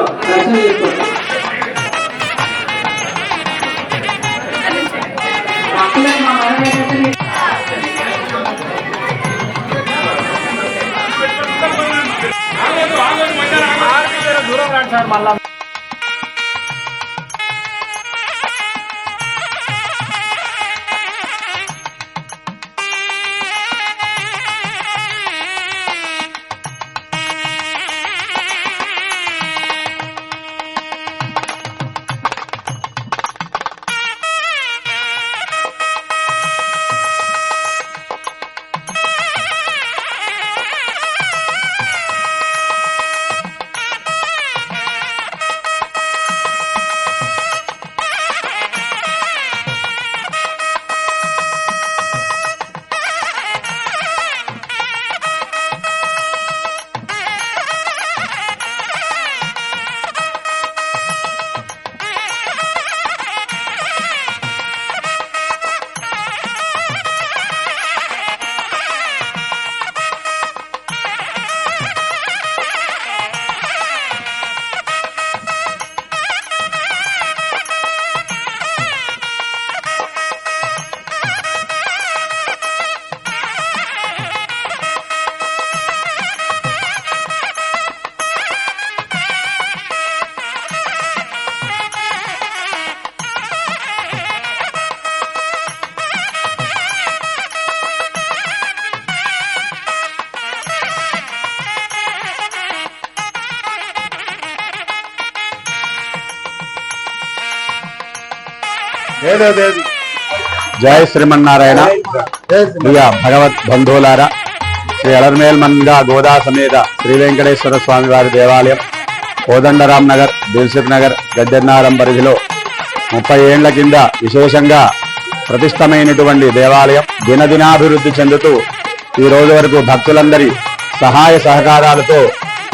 దర్శనం చేసుకోండి. దూరం రాండి సార్ మళ్ళా. జయ శ్రీమన్నారాయణ. ప్రియ భగవత్ బంధువులారా, శ్రీ అలర్మేల్మన్గా గోదా సమేత శ్రీ వెంకటేశ్వర స్వామి వారి దేవాలయం కోదండరామ్ నగర్, దిల్సుఖ్ నగర్, గద్దెన్నారం పరిధిలో 30 ఏళ్ల కింద విశేషంగా ప్రతిష్టమైనటువంటి దేవాలయం దినదినాభివృద్ధి చెందుతూ ఈ రోజు వరకు భక్తులందరి సహాయ సహకారాలతో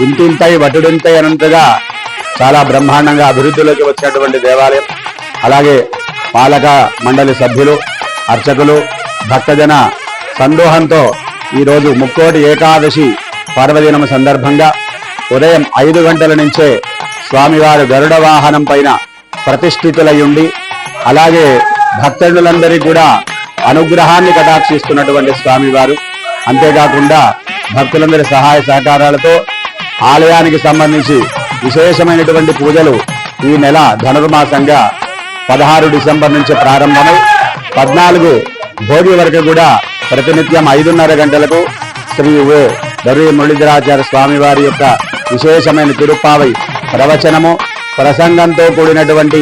ఇంటింతై వటుడింతై అనంతగా చాలా బ్రహ్మాండంగా అభివృద్ధిలోకి వచ్చినటువంటి దేవాలయం. అలాగే పాలక మండలి సభ్యులు, అర్చకులు, భక్తజన సందోహంతో ఈరోజు ముక్కోటి ఏకాదశి పర్వదినం సందర్భంగా ఉదయం 5 గంటల నుంచే స్వామివారు గరుడ వాహనం పైన ప్రతిష్ఠితులయ్యుండి అలాగే భక్తులందరికీ కూడా అనుగ్రహాన్ని కటాక్షిస్తున్నటువంటి స్వామివారు. అంతేకాకుండా భక్తులందరి సహాయ సహకారాలతో ఆలయానికి సంబంధించి విశేషమైనటువంటి పూజలు ఈ నెల ధనుర్మాసంగా 16 డిసెంబర్ నుంచి ప్రారంభమై 14 భోగి వరకు కూడా ప్రతినిత్యం 5:30 గంటలకు శ్రీ దర్వి మురళీధరాచార్య స్వామివారి యొక్క విశేషమైన తిరుప్పావై ప్రవచనము ప్రసంగంతో కూడినటువంటి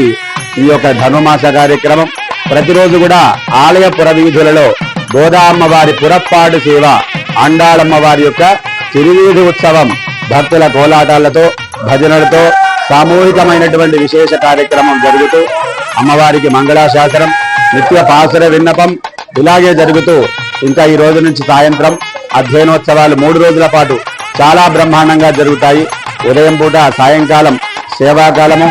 ఈ యొక్క ధనుర్మాస కార్యక్రమం ప్రతిరోజు కూడా ఆలయ పురవీధులలో గోదా అమ్మవారి పురప్పాడు సేవ, ఆండాళమ్మవారి యొక్క తిరువీధి ఉత్సవం భక్తుల కోలాటాలతో భజనలతో సామూహికమైనటువంటి విశేష కార్యక్రమం జరుగుతూ అమ్మవారికి మంగళాశాసనం, నిత్య పాసుర విన్నపం ఇలాగే జరుగుతూ ఇంకా ఈ రోజు నుంచి సాయంత్రం అధ్యయనోత్సవాలు 3 రోజుల పాటు చాలా బ్రహ్మాండంగా జరుగుతాయి. ఉదయం పూట, సాయంకాలం సేవాకాలము,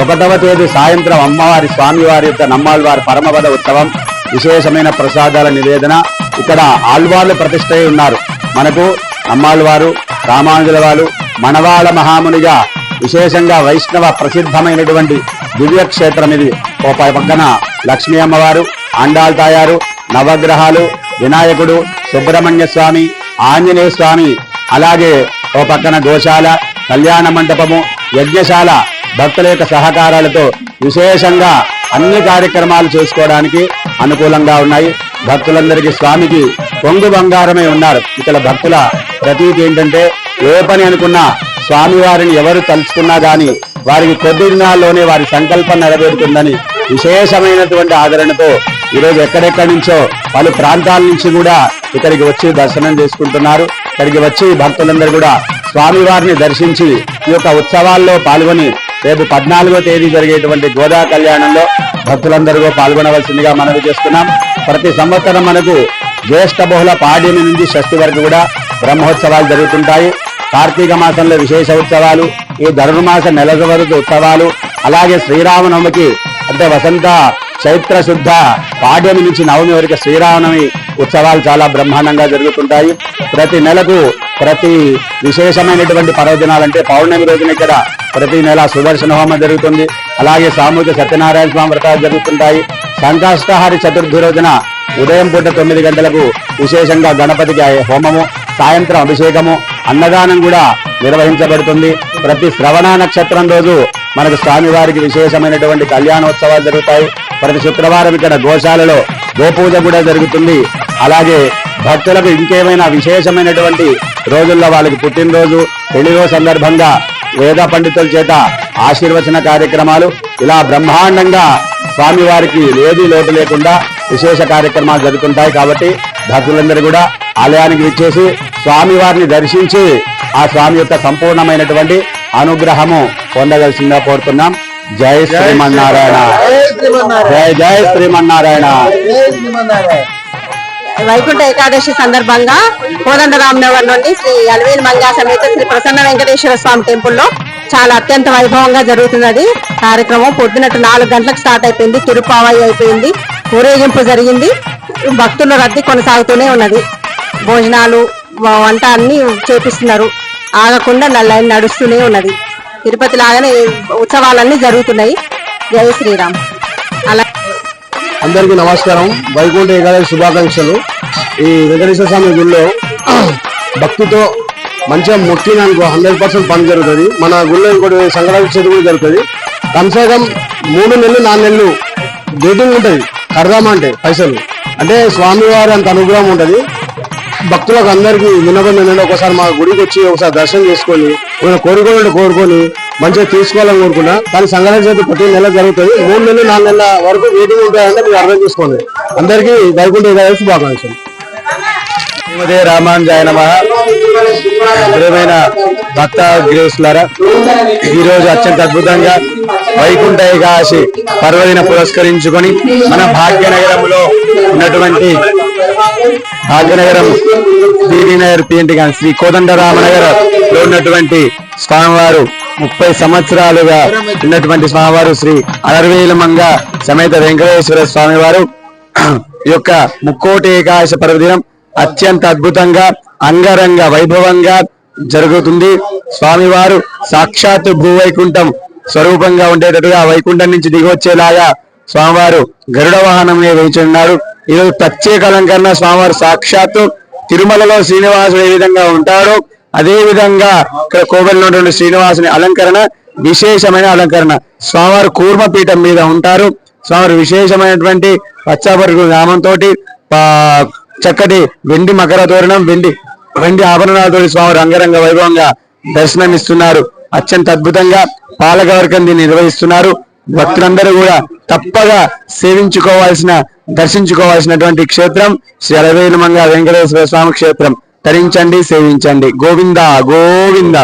1వ తేదీ సాయంత్రం అమ్మవారి స్వామివారి యొక్క నమ్మాళ్వారి పరమపద ఉత్సవం, విశేషమైన ప్రసాదాల నివేదన. ఇక్కడ ఆళ్వార్లు ప్రతిష్ఠ ఉన్నారు. మనకు నమ్మాళ్వారు, రామానుజుల వారు మనవాళ మహామునిగా విశేషంగా వైష్ణవ ప్రసిద్ధమైనటువంటి దివ్యక్షేత్రం ఇది. ఓ పక్కన లక్ష్మీ అమ్మవారు, ఆండాళ్ తాయారు, నవగ్రహాలు, వినాయకుడు, సుబ్రహ్మణ్య స్వామి, ఆంజనేయ స్వామి, అలాగే ఓ పక్కన గోశాల, కళ్యాణ మండపము, యజ్ఞశాల భక్తుల యొక్క సహకారాలతో విశేషంగా అన్ని కార్యక్రమాలు చేసుకోవడానికి అనుకూలంగా ఉన్నాయి. భక్తులందరికీ స్వామికి కొంగు బంగారమే ఉన్నారు. ఇక్కడ భక్తుల ప్రతీతి ఏంటంటే ఏ పని అనుకున్నా స్వామివారిని ఎవరు తలుచుకున్నా గాని వారికి కొద్ది దినాల్లోనే వారి సంకల్పం నెరవేరుతుందని విశేషమైనటువంటి ఆదరణతో ఈరోజు ఎక్కడెక్కడి నుంచో పలు ప్రాంతాల నుంచి కూడా ఇక్కడికి వచ్చి దర్శనం చేసుకుంటున్నారు. ఇక్కడికి వచ్చి భక్తులందరూ కూడా స్వామివారిని దర్శించి ఈ యొక్క ఉత్సవాల్లో పాల్గొని రేపు 14వ తేదీ జరిగేటువంటి గోదా కళ్యాణంలో భక్తులందరూ పాల్గొనవలసిందిగా మనవి చేస్తున్నాం. ప్రతి సంవత్సరం మనకు జ్యేష్ఠ బహుళ పాడ్యమి నుంచి షష్ఠి వరకు కూడా బ్రహ్మోత్సవాలు జరుగుతుంటాయి. కార్తీక మాసంలో విశేష ఉత్సవాలు, ఈ ధనుర్మాస నెల వరకు ఉత్సవాలు, అలాగే శ్రీరామనవమికి అంటే వసంత చైత్ర శుద్ధ పాడ్యమి నుంచి నవమి వరకు శ్రీరామనవమి ఉత్సవాలు చాలా బ్రహ్మాండంగా జరుగుతుంటాయి. ప్రతి నెలకు ప్రతి విశేషమైనటువంటి పర్వదినాలంటే పౌర్ణమి రోజున ఇక్కడ ప్రతి నెల సుదర్శన హోమం జరుగుతుంది. అలాగే సామూహిక సత్యనారాయణ స్వామి వ్రతాలు జరుగుతుంటాయి. సంకష్టహారి చతుర్థి రోజున ఉదయం పూట 9 గంటలకు విశేషంగా గణపతికి హోమము, సాయంత్రం అభిషేకము, అన్నదానం కూడా నిర్వహించబడుతుంది. ప్రతి శ్రవణ నక్షత్రం రోజు మనకు స్వామివారికి విశేషమైనటువంటి కళ్యాణోత్సవాలు జరుగుతాయి. ప్రతి శుక్రవారం ఇక్కడ గోశాలలో గోపూజ కూడా జరుగుతుంది. అలాగే భక్తులకు ఇంకేమైనా విశేషమైనటువంటి రోజుల్లో వాళ్ళకి పుట్టినరోజు, పెళ్లిరోజు సందర్భంగా వేద పండితుల చేత ఆశీర్వచన కార్యక్రమాలు ఇలా బ్రహ్మాండంగా స్వామివారికి ఏది లోటు లేకుండా విశేష కార్యక్రమాలు జరుగుతుంటాయి. కాబట్టి భక్తులందరూ కూడా ఆలయానికి విచ్చేసి స్వామివారిని దర్శించి ఆ స్వామి యొక్క సంపూర్ణమైనటువంటి అనుగ్రహము పొందవలసిందిగా కోరుతున్నాం. జై శ్రీమన్నారాయణ, జై జై శ్రీమన్నారాయణ. వైకుంఠ ఏకాదశి సందర్భంగా కోదండరామనగర్ నుండి శ్రీ అలవేలు మంగా సమేత శ్రీ ప్రసన్న వెంకటేశ్వర స్వామి టెంపుల్లో చాలా అత్యంత వైభవంగా జరుగుతున్నది. కార్యక్రమం పొద్దునట్టు 4 గంటలకు స్టార్ట్ అయిపోయింది. తిరుపావయి అయిపోయింది, ఊరేగింపు జరిగింది. భక్తుల రద్దీ కొనసాగుతూనే ఉన్నది. భోజనాలు, వంట అన్ని చేపిస్తున్నారు. ఆగకుండా లైన్ నడుస్తూనే ఉన్నది. తిరుపతి లాగానే ఉత్సవాలన్నీ జరుగుతున్నాయి. జై శ్రీరామ్. అలా అందరికీ నమస్కారం. వైకుంఠ ఏకాదశి శుభాకాంక్షలు. ఈ వెంకటేశ్వర స్వామి గుడిలో భక్తితో మంచిగా మొక్కినానుకో 100% పని జరుగుతుంది. మన గుడిలో ఇంకోటి సంక్రాంతి చతుర్థి జరుగుతుంది. కమ్సేకం 3 నెలలు 4 నెలలు డేటింగ్ ఉంటుంది. కడదామంటే పైసలు అంటే స్వామివారి అంత అనుగ్రహం ఉంటుంది. భక్తులకు అందరికీ వినోదం ఏంటంటే ఒకసారి మా గుడికి వచ్చి ఒకసారి దర్శనం చేసుకొని కోరుకొని మంచిగా తీసుకోవాలని కోరుకున్నా. కానీ సంక్రాంతి చతుర్థి ప్రతి నెల జరుగుతుంది. 3 నెలలు 4 నెలల వరకు వెయిటింగ్ ఉంటాయంటే మీరు అర్థం చేసుకోండి. అందరికీ వైకుంఠ ఏకాదశి శుభాకాంక్షలు. శ్రీమతే రామానుజాయ నమః. ప్రియమైన భక్త గ్రేసులారా, ఈ రోజు అత్యంత అద్భుతంగా వైకుంఠ ఏకాదశి పర్వదిన పురస్కరించుకొని మన భాగ్యనగరంలో ఉన్నటువంటి భాగ్యనగరం శ్రీనగర్ పిఎన్టీ శ్రీ కోదండరామనగర్ లో ఉన్నటువంటి స్వామివారు 30 సంవత్సరాలుగా ఉన్నటువంటి స్వామివారు శ్రీ అలవేలుమంగ సమేత వెంకటేశ్వర స్వామివారు ఈ యొక్క ముక్కోటి ఏకాదశి పర్వదినం అత్యంత అద్భుతంగా అంగరంగ వైభవంగా జరుగుతుంది. స్వామివారు సాక్షాత్ భూవైకుంఠం స్వరూపంగా ఉండేటట్టుగా వైకుంఠం నుంచి దిగొచ్చేలాగా స్వామివారు గరుడ వాహనం మీద వేచి ఉన్నారు. ఈరోజు ప్రత్యేక అలంకరణ స్వామివారు సాక్షాత్తు తిరుమలలో శ్రీనివాసుడు ఏ విధంగా ఉంటారో అదే విధంగా ఇక్కడ కోవెలలో ఉన్నటువంటి శ్రీనివాసుని అలంకరణ విశేషమైన అలంకరణ. స్వామివారు కూర్మపీఠం మీద ఉంటారు. స్వామివారు విశేషమైనటువంటి పచ్చాపరుగు నామంతో చక్కటి వెండి మకర తోరణం, వెండి ఆభరణాలతో స్వామివారు రంగరంగ వైభవంగా దర్శనమిస్తున్నారు. అత్యంత అద్భుతంగా పాలకవర్గం దీన్ని నిర్వహిస్తున్నారు. భక్తులందరూ కూడా తప్పగా దర్శించుకోవాల్సినటువంటి క్షేత్రం శ్రీ అలవేలుమంగ వెంకటేశ్వర స్వామి క్షేత్రం. తరించండి, సేవించండి. గోవింద గోవింద.